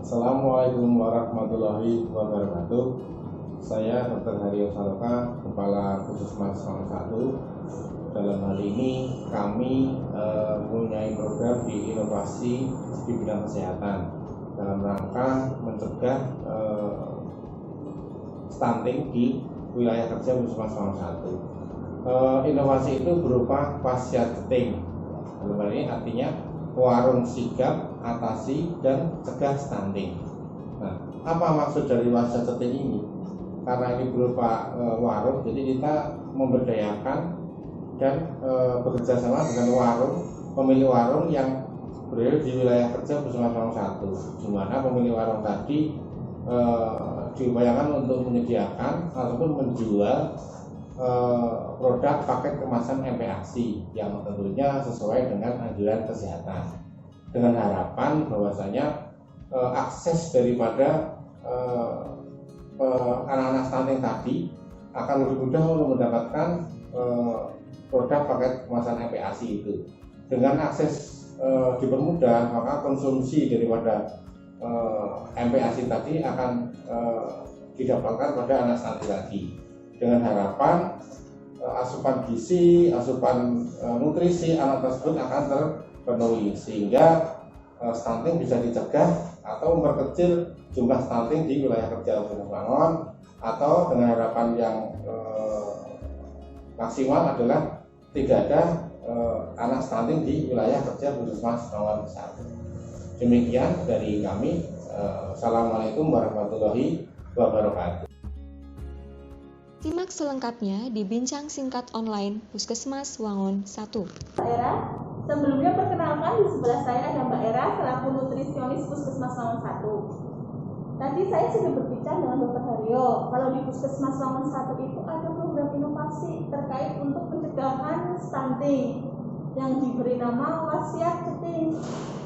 Assalamualaikum warahmatullahi wabarakatuh. Saya Dr. Haryo Saloka, Kepala Puskesmas Wangun 1. Dalam hal ini kami mempunyai program di inovasi di bidang kesehatan dalam rangka mencegah stunting di wilayah kerja Puskesmas Wangun 1. Inovasi itu berupa wasiating. Dalam hal ini artinya warung sigap, atasi, dan cegah stunting. Nah, apa maksud dari wasiating ini? Karena ini berupa warung, jadi kita memberdayakan dan bekerja sama dengan pemilik warung yang berada di wilayah kerja Puskesmas Wangun 1, di mana pemilik warung tadi diupayakan untuk menyediakan ataupun menjual produk paket kemasan MPASI yang tentunya sesuai dengan anjuran kesehatan, dengan harapan bahwasanya akses daripada anak-anak stunting tadi akan lebih mudah untuk mendapatkan produk paket kemasan MPASI itu. Dengan akses dipermudah, maka konsumsi daripada MPASI tadi akan didapatkan pada anak stunting tadi, dengan harapan asupan gizi, asupan nutrisi anak tersebut akan terpenuhi, sehingga stunting bisa dicegah atau memperkecil jumlah stunting di wilayah kerja Puskesmas Wangun, atau dengan harapan yang maksimal adalah tidak ada anak stunting di wilayah kerja Puskesmas Wangun 1. Demikian dari kami. Assalamualaikum warahmatullahi wabarakatuh. Simak selengkapnya di bincang singkat online Puskesmas Wangun 1. Mbak Era, sebelumnya perkenalkan, di sebelah saya ada Mbak Era selaku nutrisionis Puskesmas Wangun 1. Tadi saya sudah berbicara dengan Dr. Haryo kalau di Puskesmas Wangun 1 itu ada program inovasi terkait untuk pencegahan stunting yang diberi nama wasiating.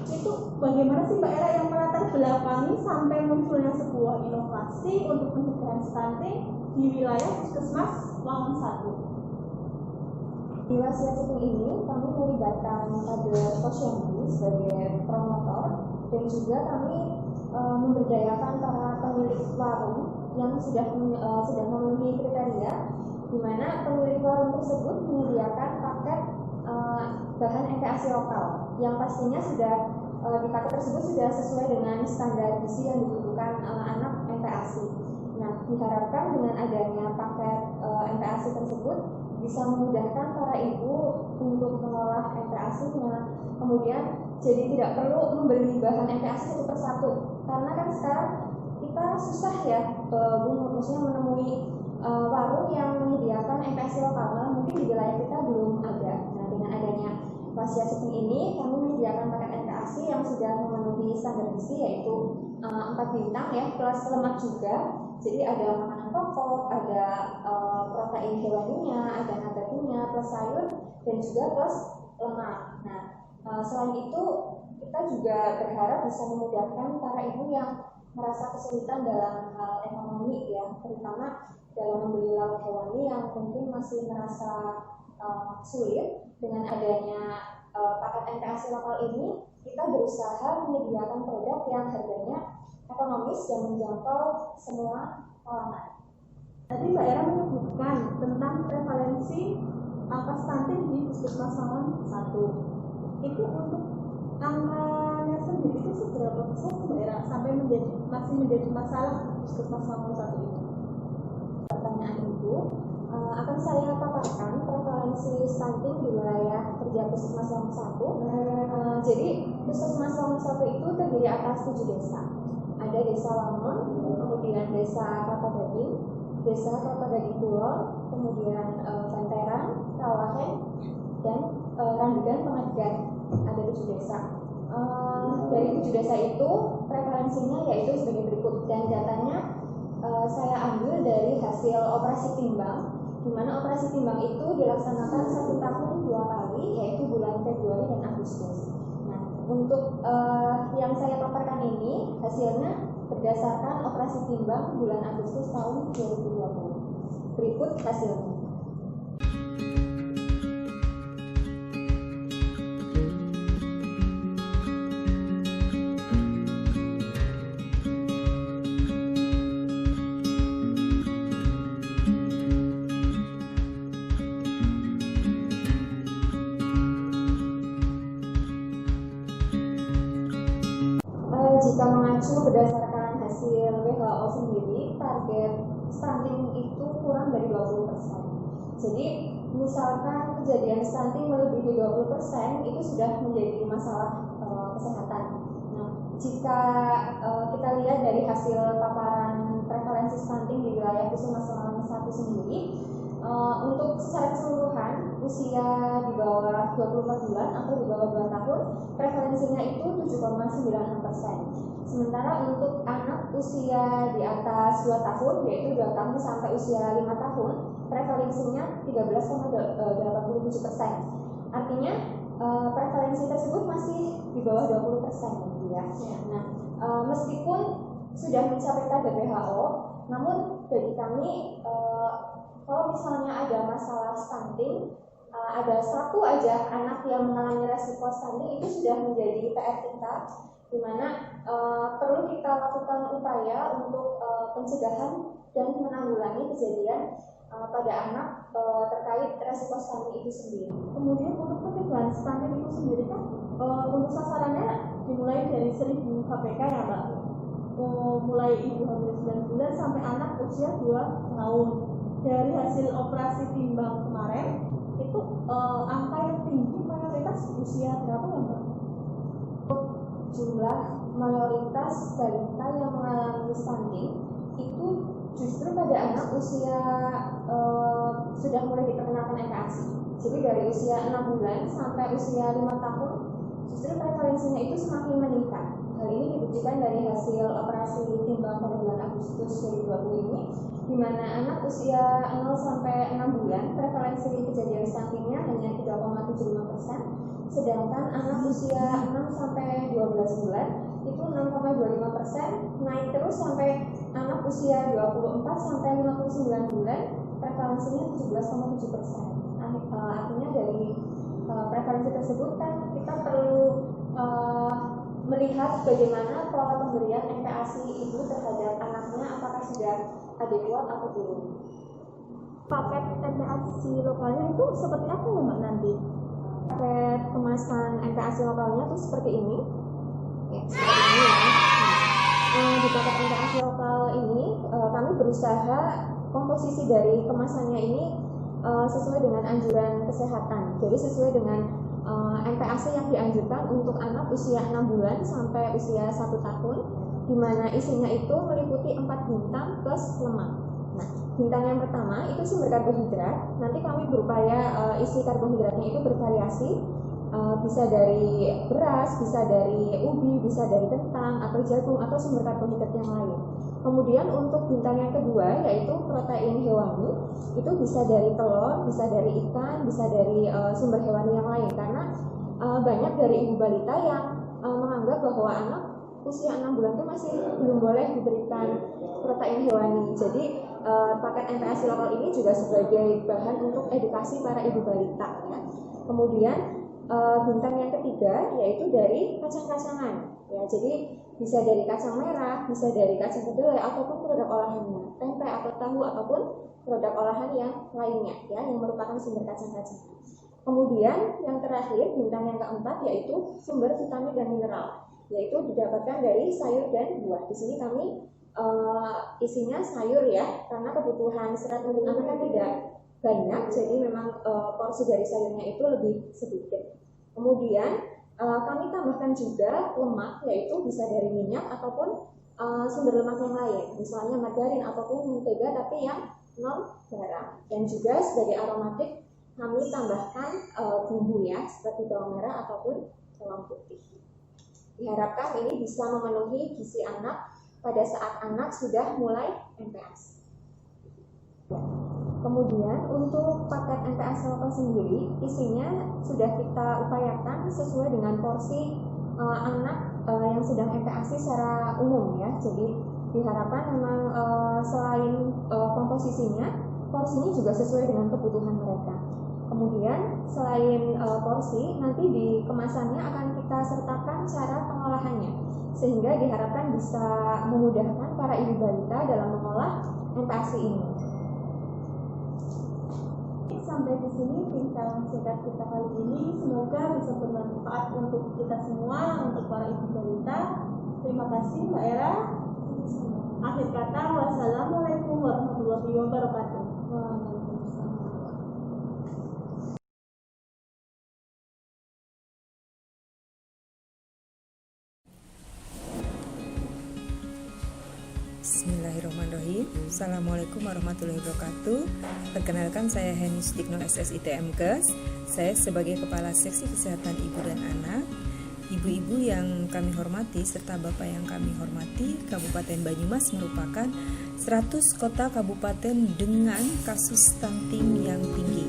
Itu bagaimana sih Mbak Era yang melatar belakangi sampai munculnya sebuah inovasi untuk pencegahan stunting di wilayah Puskesmas Wangun 1? Di wasiating ini kami melibatkan kader posyandu sebagai promotor, dan juga kami memberdayakan para pemilik warung yang sudah memenuhi kriteria, di mana pemilik warung tersebut menyediakan paket bahan MPASI lokal yang pastinya sudah di paket tersebut sudah sesuai dengan standar gizi yang dibutuhkan anak MPASI. Nah, diharapkan dengan adanya paket MPASI tersebut bisa memudahkan para ibu untuk mengolah MPASI-nya. Kemudian jadi tidak perlu membeli bahan MPASI satu persatu, karena kan sekarang kita susah ya maksudnya menemui warung yang menyediakan MPASI lokal, karena mungkin di wilayah kita belum ada. Nah, dengan adanya wasiating ini kami menyediakan paket MPASI yang sudah memenuhi standar gizi, yaitu 4 bintang ya, plus lemak juga. Jadi ada makanan pokok, ada protein hewaninya, ada nabatinya, plus sayur, dan juga plus lemak. Nah, selain itu kita juga berharap bisa memudahkan para ibu yang merasa kesulitan dalam hal ekonomi ya, terutama dalam membeli lauk hewani yang mungkin masih merasa sulit. Dengan adanya paket MPASI lokal ini, kita berusaha menyediakan produk yang harganya ekonomis dan menjangkau semua kalangan. Tadi Mbak Era menyebutkan tentang prevalensi angka stunting di Puskesmas Wangun 1. Itu untuk angkanya sendiri itu seberapa besar Mbak Era sampai masih menjadi masalah Puskesmas Wangun 1 itu? Pertanyaan Ibu, akan saya paparkan prevalensi stunting di wilayah kerja Puskesmas Wangun 1. Jadi Puskesmas Wangun 1 itu terdiri atas 7 desa. Ada Desa Wangun, kemudian Desa Kelapa-Gading, Desa Kelapa-Gading Kulon, kemudian Banteran, Rawahen, dan Randugan Pengajian. Ada 7 desa. Dari 7 desa itu prevalensinya yaitu sebagai berikut, dan datanya saya ambil dari hasil operasi timbang, di mana operasi timbang itu dilaksanakan 1 tahun 2 kali, yaitu bulan Februari dan Agustus. Nah, untuk yang saya paparkan ini hasilnya berdasarkan operasi timbang bulan Agustus tahun 2020. Berikut hasilnya. mengacu berdasarkan hasil WHO sendiri, target stunting itu kurang dari 20%. Jadi misalkan kejadian stunting melebihi 20% itu sudah menjadi masalah kesehatan. Nah, jika kita lihat dari hasil paparan prevalensi stunting di wilayah Puskesmas Lamongan 1 sendiri, untuk secara keseluruhan usia di bawah 24 bulan atau di bawah 2 tahun prevalensinya itu 7,96%. Sementara untuk anak usia di atas 2 tahun, yaitu 2 tahun sampai usia 5 tahun, prevalensinya 13,87%. Artinya prevalensi tersebut masih di bawah 20% ya. Nah, meskipun sudah mencapai target WHO, namun bagi kami kalau misalnya ada masalah stunting, ada satu aja anak yang mengalami resiko stunting, itu sudah menjadi PR kita, di mana perlu kita lakukan upaya untuk pencegahan dan menanggulangi kejadian pada anak terkait resiko stunting itu sendiri. Kemudian untuk pencegahan stunting itu sendiri kan untuk sasarannya dimulai dari 1000 HPK ya Mbak. Mulai ibu hamil 9 bulan sampai anak usia 2 tahun. Dari hasil operasi timbang kemarin itu angka yang tinggi mayoritas usia berapa ya Mbak? Jumlah mayoritas balita yang mengalami stunting itu justru pada anak usia sudah mulai diperkenalkan MPASI. Jadi dari usia 6 bulan sampai usia 5 tahun justru prevalensinya itu semakin meningkat. Hal ini dibuktikan dari hasil operasi timbang pada bulan Agustus 2020 ini, di mana anak usia 0 sampai 6 bulan prevalensi kejadian stuntingnya hanya 3,75%, sedangkan anak usia 6 sampai 12 bulan itu 6,25%, naik terus sampai anak usia 24 sampai 59 bulan prevalensinya 17,7%. Artinya dari prevalensi tersebut kan kita perlu melihat bagaimana pola pemberian MPASI ibu terhadap anaknya, apakah sudah adekuat atau belum. Paket MPASI lokalnya itu seperti apa ya Mbak nanti? Paket kemasan MPASI lokalnya itu seperti ini. Ya, seperti ini ya. Di paket MPASI lokal ini kami berusaha komposisi dari kemasannya ini sesuai dengan anjuran kesehatan. Jadi sesuai dengan MPASI yang dianjurkan untuk anak usia 6 bulan sampai usia 1 tahun, di mana isinya itu meliputi 4 bintang plus lemak. Nah, bintang yang pertama itu sumber karbohidrat. Nanti kami berupaya isi karbohidratnya itu bervariasi, bisa dari beras, bisa dari ubi, bisa dari kentang atau jagung atau sumber karbohidrat yang lain. Kemudian untuk bintang yang kedua yaitu protein hewani, itu bisa dari telur, bisa dari ikan, bisa dari sumber hewani yang lain, karena banyak dari ibu balita yang menganggap bahwa anak usia 6 bulan itu masih belum boleh diberikan protein hewani. Jadi paket MPASI lokal ini juga sebagai bahan untuk edukasi para ibu balita ya. Kemudian bintang yang ketiga yaitu dari kacang-kacangan ya, jadi bisa dari kacang merah, bisa dari kacang kedelai ataupun produk olahannya, tempe atau tahu ataupun produk olahan yang lainnya ya, yang merupakan sumber kacang-kacangan. Kemudian yang terakhir bintang yang keempat yaitu sumber vitamin dan mineral, yaitu didapatkan dari sayur dan buah. Di sini kami isinya sayur ya, karena kebutuhan serat untuk anak kan tidak banyak, jadi memang porsi dari sayurnya itu lebih sedikit. Kemudian kami tambahkan juga lemak, yaitu bisa dari minyak ataupun sumber lemak yang lain, misalnya margarin ataupun mentega tapi yang non garam. Dan juga sebagai aromatik kami tambahkan bumbu ya, seperti bawang merah ataupun bawang putih. Diharapkan ini bisa memenuhi gizi anak pada saat anak sudah mulai MPASI. Kemudian untuk paket MPASI lokal sendiri, isinya sudah kita upayakan sesuai dengan porsi anak yang sedang MPASI secara umum ya. Jadi diharapkan memang selain komposisinya, porsinya juga sesuai dengan kebutuhan mereka. Kemudian selain porsi, nanti di kemasannya akan kita sertakan cara pengolahannya, sehingga diharapkan bisa memudahkan para ibu balita dalam mengolah MPASI ini. Sampai di sini bincang singkat kita kali ini, semoga bisa bermanfaat untuk kita semua, untuk para ibu balita. Terima kasih Mbak Era. Akhir kata, wassalamualaikum warahmatullahi wabarakatuh. Bismillahirrahmanirrahim. Assalamualaikum warahmatullahi wabarakatuh. Perkenalkan, saya Heni Sudikno SSIT MKes. Saya sebagai Kepala Seksi Kesehatan Ibu dan Anak. Ibu-ibu yang kami hormati serta Bapak yang kami hormati, Kabupaten Banyumas merupakan 100 kota kabupaten dengan kasus stunting yang tinggi.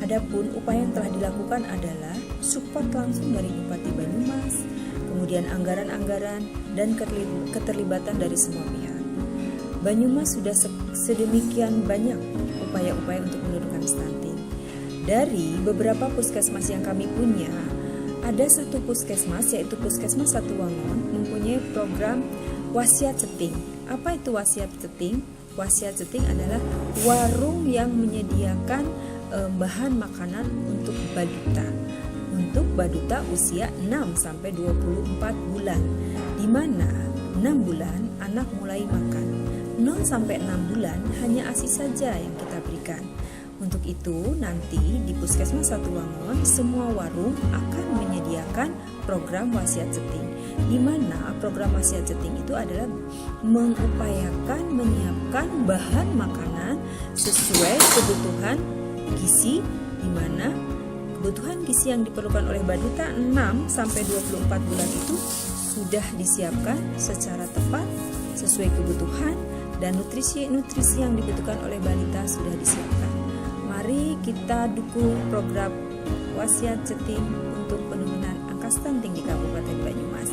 Adapun upaya yang telah dilakukan adalah support langsung dari Bupati Banyumas, kemudian anggaran-anggaran dan keterlibatan dari semua pihak. Banyumas sudah sedemikian banyak upaya-upaya untuk menurunkan stunting. Dari beberapa puskesmas yang kami punya, ada satu puskesmas yaitu Puskesmas Satuwangon mempunyai program wasiat ceting. Apa itu wasiat ceting? Wasiat ceting adalah warung yang menyediakan bahan makanan untuk balita usia 6 sampai 24 bulan, di mana 6 bulan anak mulai makan. 0 sampai 6 bulan hanya ASI saja yang kita berikan. Untuk itu nanti di Puskesmas Satuwangon semua warung akan menyediakan program wasiat ceting, di mana program wasiat ceting itu adalah mengupayakan menyiapkan bahan makanan sesuai kebutuhan gizi, di mana kebutuhan gizi yang diperlukan oleh balita 6 sampai 24 bulan itu sudah disiapkan secara tepat sesuai kebutuhan, dan nutrisi yang dibutuhkan oleh balita sudah disiapkan. Mari kita dukung program wasiat ceting untuk penurunan angka stunting di Kabupaten Banyumas.